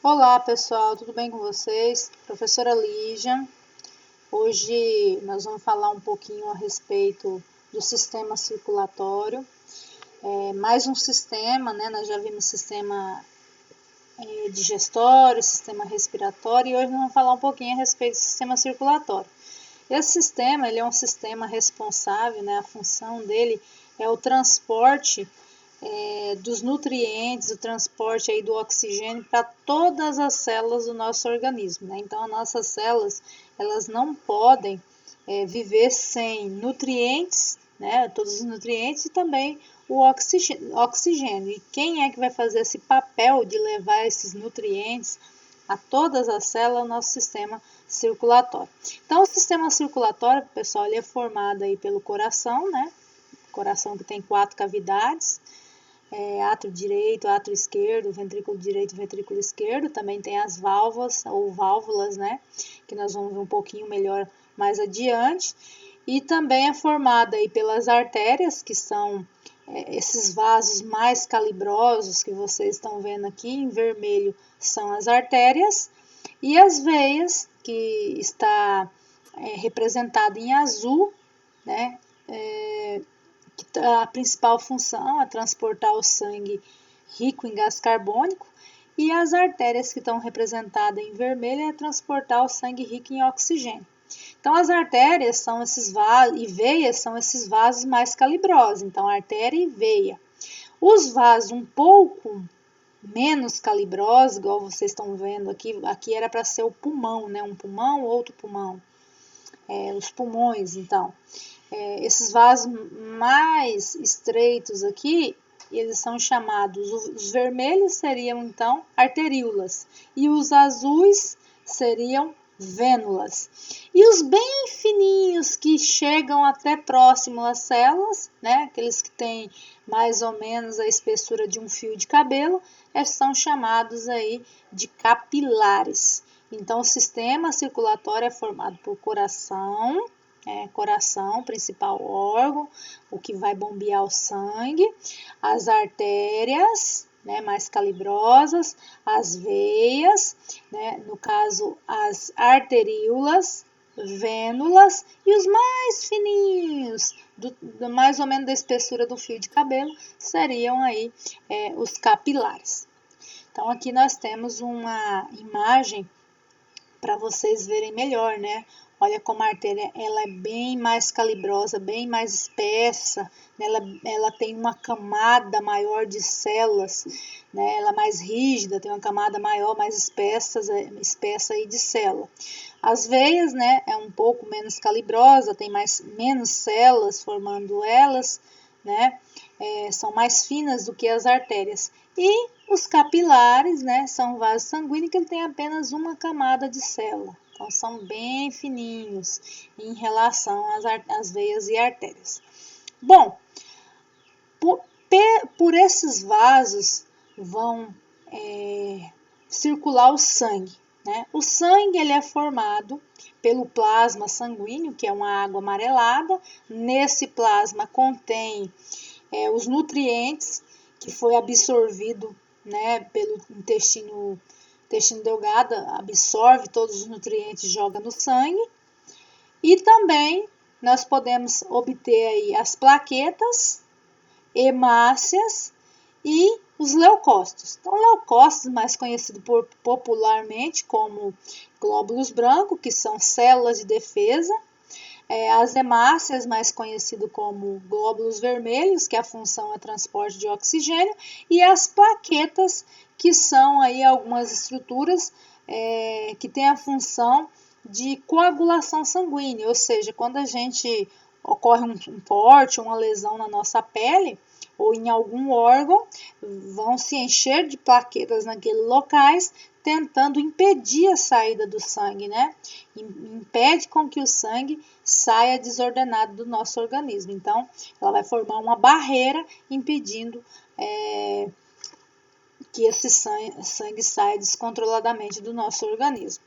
Olá pessoal, tudo bem com vocês? Professora Lígia. Hoje nós vamos falar um pouquinho a respeito do sistema circulatório. Mais um sistema, né? Nós já vimos sistema digestório, sistema respiratório e hoje nós vamos falar um pouquinho a respeito do sistema circulatório. Esse sistema ele é um sistema responsável, né? A função dele é o transporte dos nutrientes, o transporte aí do oxigênio para todas as células do nosso organismo, né? Então, as nossas células, elas não podem viver sem nutrientes, né? Todos os nutrientes e também o oxigênio. E quem é que vai fazer esse papel de levar esses nutrientes a todas as células do nosso sistema circulatório? Então, o sistema circulatório, pessoal, ele é formado aí pelo coração, né? Coração que tem 4 cavidades, átrio direito, átrio esquerdo, ventrículo direito, ventrículo esquerdo. Também tem as válvulas ou válvulas, né? Que nós vamos ver um pouquinho melhor mais adiante. E também é formada aí pelas artérias, que são esses vasos mais calibrosos que vocês estão vendo aqui, em vermelho são as artérias, e as veias, que está representada em azul, né? A principal função é transportar o sangue rico em gás carbônico, e as artérias, que estão representadas em vermelho, é transportar o sangue rico em oxigênio. Então, as artérias são esses vasos, e veias são esses vasos mais calibrosos, então artéria e veia. Os vasos um pouco menos calibrosos, igual vocês estão vendo aqui era para ser o pulmão, né? Um pulmão, outro pulmão. Os pulmões, então. Esses vasos mais estreitos aqui, eles são chamados, os vermelhos seriam então arteríolas e os azuis seriam vênulas. E os bem fininhos, que chegam até próximo às células, né, aqueles que têm mais ou menos a espessura de um fio de cabelo, são chamados aí de capilares. Então, o sistema circulatório é formado por coração, principal órgão, o que vai bombear o sangue, as artérias, né, mais calibrosas, as veias, né, no caso as arteríolas, vênulas, e os mais fininhos, mais ou menos da espessura do fio de cabelo, seriam aí os capilares. Então aqui nós temos uma imagem para vocês verem melhor, né? Olha como a artéria ela é bem mais calibrosa, bem mais espessa, né? ela tem uma camada maior de células, né? Ela é mais rígida, tem uma camada maior, mais espessa aí de célula. As veias, né, é um pouco menos calibrosa, tem menos células formando elas, né? São mais finas do que as artérias. E os capilares, né, são vasos sanguíneos que ele tem apenas uma camada de célula. Então, são bem fininhos em relação às veias e artérias. Bom, por esses vasos vão circular o sangue, né? O sangue ele é formado pelo plasma sanguíneo, que é uma água amarelada. Nesse plasma contém os nutrientes que foi absorvido, né, pelo intestino delgado, absorve todos os nutrientes e joga no sangue. E também nós podemos obter aí as plaquetas, hemácias e os leucócitos. Então, leucócitos, mais conhecido popularmente como glóbulos brancos, que são células de defesa. As hemácias, mais conhecido como glóbulos vermelhos, que a função é transporte de oxigênio, e as plaquetas, que são aí algumas estruturas que têm a função de coagulação sanguínea, ou seja, quando a gente ocorre um corte, uma lesão na nossa pele ou em algum órgão, vão se encher de plaquetas naqueles locais, tentando impedir a saída do sangue, né? Impede com que o sangue saia desordenado do nosso organismo. Então, ela vai formar uma barreira impedindo que esse sangue saia descontroladamente do nosso organismo.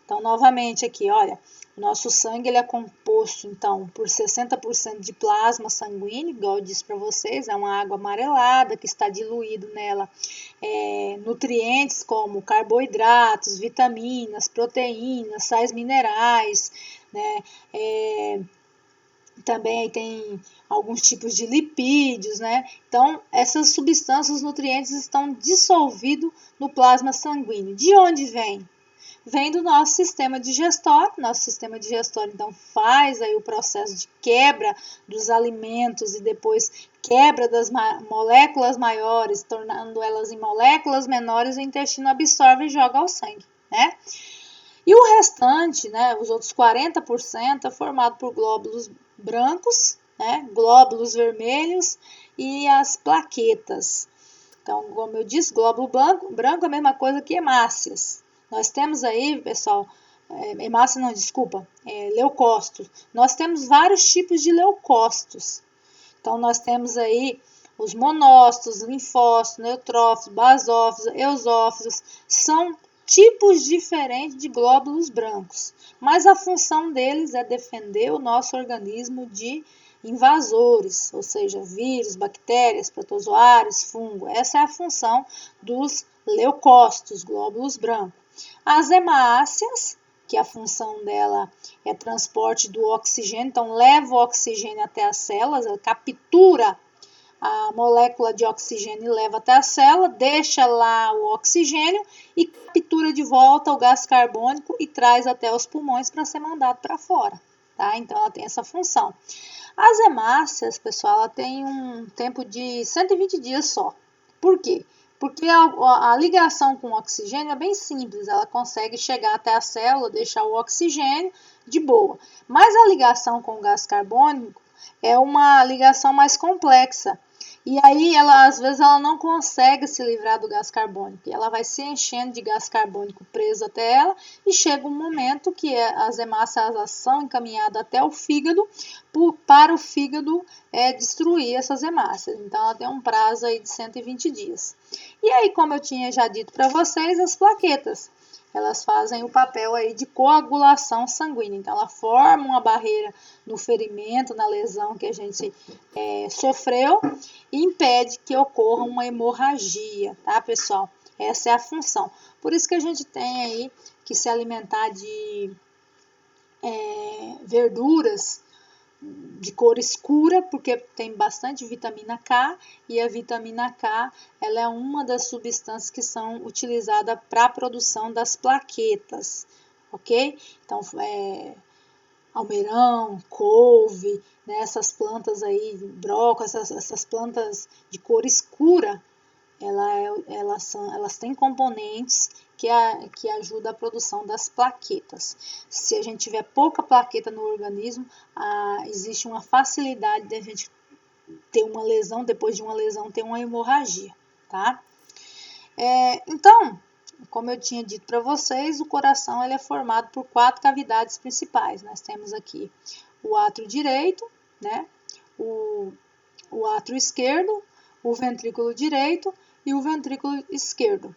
Então, novamente aqui, olha, Nosso sangue ele é composto, então, por 60% de plasma sanguíneo, igual eu disse para vocês, é uma água amarelada que está diluído nela nutrientes como carboidratos, vitaminas, proteínas, sais minerais, né? Também tem alguns tipos de lipídios, né? Então, essas substâncias, os nutrientes estão dissolvidos no plasma sanguíneo. De onde vem? Vem do nosso sistema digestório. Nosso sistema digestório, então, faz aí o processo de quebra dos alimentos e depois quebra das moléculas maiores, tornando elas em moléculas menores, o intestino absorve e joga ao sangue, né? E o restante, né, os outros 40%, é formado por glóbulos brancos, né, glóbulos vermelhos e as plaquetas. Então, como eu disse, glóbulo branco é a mesma coisa que hemácias. Nós temos aí, pessoal, leucócitos. Nós temos vários tipos de leucócitos. Então, nós temos aí os monócitos, linfócitos, neutrófilos, basófilos, eosófilos. São tipos diferentes de glóbulos brancos. Mas a função deles é defender o nosso organismo de invasores, ou seja, vírus, bactérias, protozoários, fungo. Essa é a função dos leucócitos, glóbulos brancos. As hemácias, que a função dela é transporte do oxigênio, então leva o oxigênio até as células, ela captura a molécula de oxigênio e leva até a célula, deixa lá o oxigênio e captura de volta o gás carbônico e traz até os pulmões para ser mandado para fora, tá? Então ela tem essa função. As hemácias, pessoal, ela tem um tempo de 120 dias só. Por quê? Porque a ligação com o oxigênio é bem simples, ela consegue chegar até a célula, deixar o oxigênio de boa. Mas a ligação com o gás carbônico é uma ligação mais complexa. E aí, às vezes, ela não consegue se livrar do gás carbônico. E ela vai se enchendo de gás carbônico preso até ela. E chega um momento que as hemácias são encaminhadas até o fígado, para o fígado destruir essas hemácias. Então, ela tem um prazo aí de 120 dias. E aí, como eu tinha já dito para vocês, as plaquetas. Elas fazem o papel aí de coagulação sanguínea. Então, ela forma uma barreira no ferimento, na lesão que a gente sofreu e impede que ocorra uma hemorragia, tá, pessoal? Essa é a função. Por isso que a gente tem aí que se alimentar de verduras de cor escura, porque tem bastante vitamina K, e a vitamina K ela é uma das substâncias que são utilizadas para a produção das plaquetas, ok? Então, almeirão, couve, né, essas plantas aí, brócolis, essas plantas de cor escura, elas têm componentes que ajudam a produção das plaquetas. Se a gente tiver pouca plaqueta no organismo, existe uma facilidade de a gente ter uma lesão, depois de uma lesão ter uma hemorragia, tá? Então, como eu tinha dito para vocês, o coração ele é formado por 4 cavidades principais. Nós temos aqui o átrio direito, né? O átrio esquerdo, o ventrículo direito e o ventrículo esquerdo.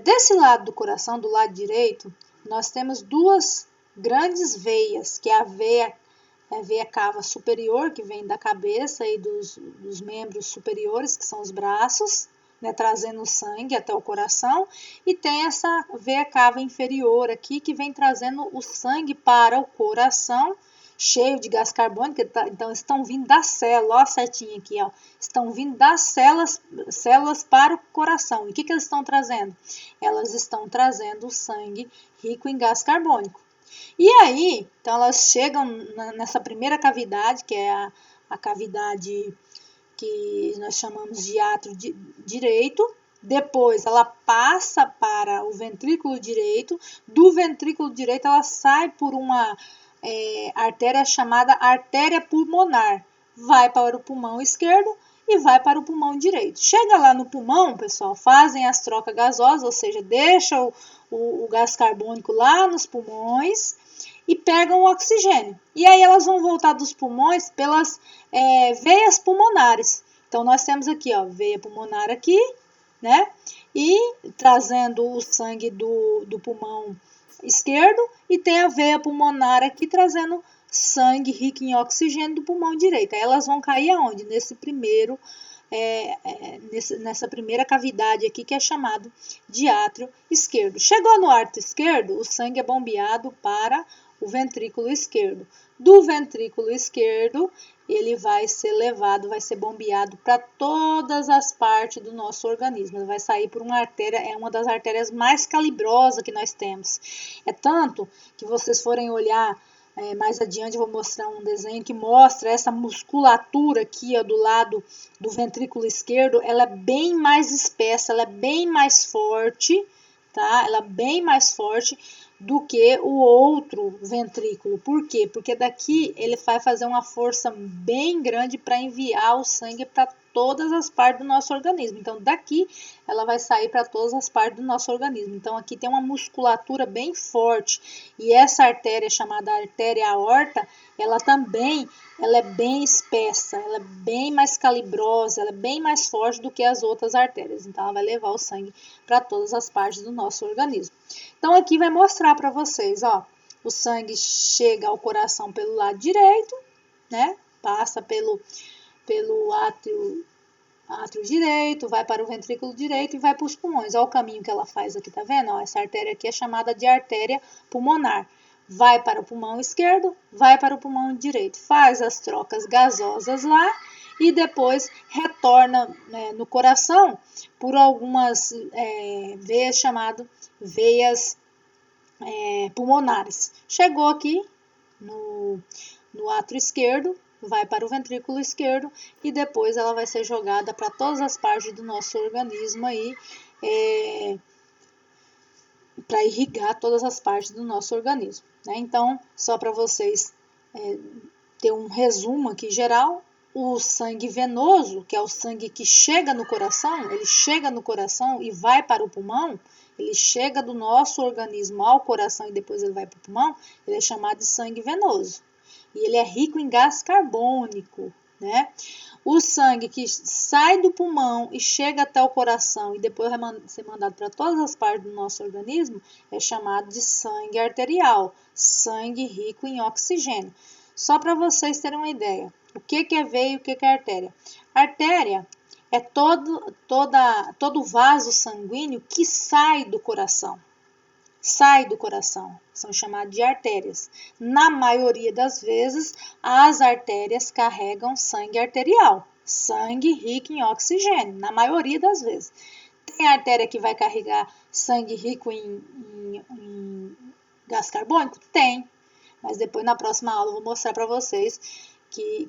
Desse lado do coração, do lado direito, nós temos 2 grandes veias, que é a veia cava superior, que vem da cabeça e dos membros superiores, que são os braços, né, trazendo o sangue até o coração, e tem essa veia cava inferior aqui, que vem trazendo o sangue para o coração, cheio de gás carbônico. Então estão vindo das células, ó a setinha aqui, ó, estão vindo das células para o coração. E o que elas estão trazendo? Elas estão trazendo o sangue rico em gás carbônico. E aí, então elas chegam nessa primeira cavidade, que é a cavidade que nós chamamos de átrio direito. Depois ela passa para o ventrículo direito. Do ventrículo direito ela sai por uma artéria chamada artéria pulmonar, vai para o pulmão esquerdo e vai para o pulmão direito. Chega lá no pulmão, pessoal, fazem as trocas gasosas, ou seja, deixa o gás carbônico lá nos pulmões e pegam o oxigênio. E aí elas vão voltar dos pulmões pelas veias pulmonares. Então nós temos aqui, ó, veia pulmonar aqui, né? E trazendo o sangue do pulmão esquerdo e tem a veia pulmonar aqui trazendo sangue rico em oxigênio do pulmão direito. Aí elas vão cair aonde? Nessa primeira cavidade aqui que é chamado de átrio esquerdo. Chegou no átrio esquerdo, o sangue é bombeado para o ventrículo esquerdo. Do ventrículo esquerdo, ele vai ser levado, vai ser bombeado para todas as partes do nosso organismo. Ele vai sair por uma artéria, é uma das artérias mais calibrosas que nós temos. É tanto que vocês forem olhar mais adiante, eu vou mostrar um desenho que mostra essa musculatura aqui, ó, do lado do ventrículo esquerdo. Ela é bem mais espessa, ela é bem mais forte, tá? Ela é bem mais forte do que o outro ventrículo. Por quê? Porque daqui ele vai fazer uma força bem grande para enviar o sangue para todas as partes do nosso organismo. Então, daqui ela vai sair para todas as partes do nosso organismo. Então, aqui tem uma musculatura bem forte. E essa artéria, chamada artéria aorta, ela também é bem espessa, ela é bem mais calibrosa, ela é bem mais forte do que as outras artérias. Então, ela vai levar o sangue para todas as partes do nosso organismo. Então, aqui vai mostrar para vocês, ó, o sangue chega ao coração pelo lado direito, né? Passa pelo átrio direito, vai para o ventrículo direito e vai para os pulmões. Olha o caminho que ela faz aqui, tá vendo? Ó, essa artéria aqui é chamada de artéria pulmonar. Vai para o pulmão esquerdo, vai para o pulmão direito. Faz as trocas gasosas lá e depois retorna no coração por algumas veias chamadas veias pulmonares. Chegou aqui no átrio esquerdo, vai para o ventrículo esquerdo e depois ela vai ser jogada para todas as partes do nosso organismo aí, para irrigar todas as partes do nosso organismo, né? Então, só para vocês ter um resumo aqui geral, o sangue venoso, que é o sangue que chega no coração, ele chega no coração e vai para o pulmão, ele chega do nosso organismo ao coração e depois ele vai para o pulmão, ele é chamado de sangue venoso. E ele é rico em gás carbônico, né? O sangue que sai do pulmão e chega até o coração e depois vai ser mandado para todas as partes do nosso organismo é chamado de sangue arterial, sangue rico em oxigênio. Só para vocês terem uma ideia, o que é veia e o que é artéria? Artéria é todo vaso sanguíneo que sai do coração. São chamadas de artérias. Na maioria das vezes, as artérias carregam sangue arterial, sangue rico em oxigênio, na maioria das vezes. Tem artéria que vai carregar sangue rico em gás carbônico? Tem, mas depois na próxima aula eu vou mostrar para vocês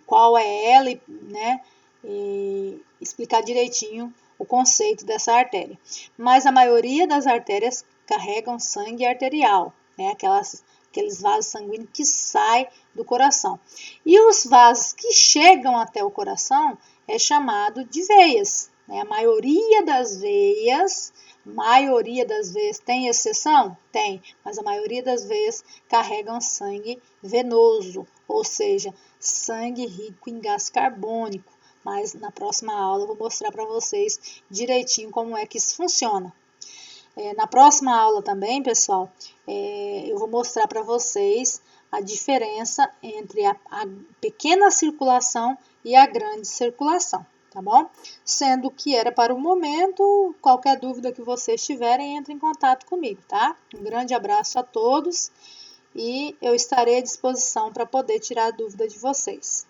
qual é ela, né, e explicar direitinho o conceito dessa artéria. Mas a maioria das artérias carregam sangue arterial, né? Aqueles vasos sanguíneos que saem do coração. E os vasos que chegam até o coração é chamado de veias, né? A maioria das veias, tem exceção? Tem, mas a maioria das veias carregam sangue venoso, ou seja, sangue rico em gás carbônico. Mas na próxima aula eu vou mostrar para vocês direitinho como é que isso funciona. Na próxima aula também, pessoal, eu vou mostrar para vocês a diferença entre a pequena circulação e a grande circulação, tá bom? Sendo que era para o momento, qualquer dúvida que vocês tiverem, entre em contato comigo, tá? Um grande abraço a todos e eu estarei à disposição para poder tirar a dúvida de vocês.